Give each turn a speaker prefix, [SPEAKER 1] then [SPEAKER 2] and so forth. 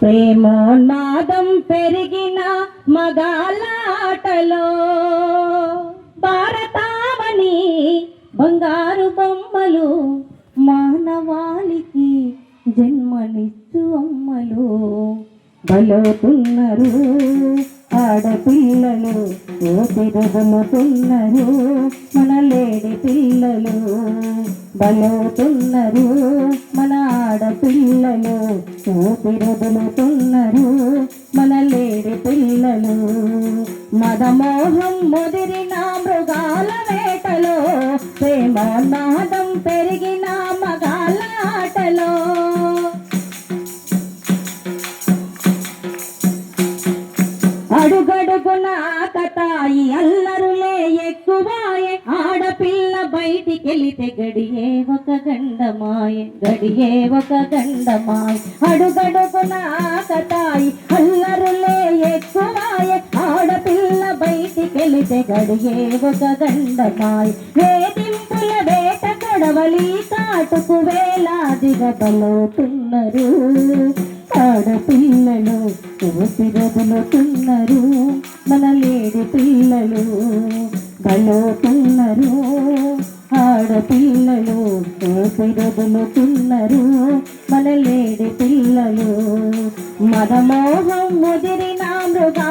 [SPEAKER 1] ప్రేమోన్మాదం పెరిగిన మగాలాటలో భారతావని బంగారు బొమ్మలు మానవాళికి జన్మనిచ్చు అమ్మలు బలవుతున్నారు ఆడపిల్లలు ఊపిరుదులుతున్నారు మన లేడి పిల్లలు బలవుతున్నారు మన ఆడపిల్లలు ఊపిరుదులుతున్నారు మన లేడి పిల్లలు మదమోహం ముదిరిన మృగాల వేటలో ప్రేమోన్మాదం పెరిగిన మగాల ఆటలో అడుగడుగున ఆకతాయి అల్లరులే ఎక్కువాయే ఆడపిల్ల బయటికెళితే గడియే ఒక గండమాయే అడుగడుగున ఆకతాయి అల్లరులే ఎక్కువాయే ఆడపిల్ల బయటికెళితే గడియే ఒక గండమాయే వేధింపుల వేట కొడవలి కాటుకు వేలాదిగా బలవుతున్నారు ఆడపిల్లలు ఊపిరుదులుతున్నారు మన లేడి పిల్లలు బలవుతున్నారు ఆడపిల్లలు ఊపిరుదులుతున్నారు మన లేడి పిల్లలు మదమోహం ముదిరిన మృగా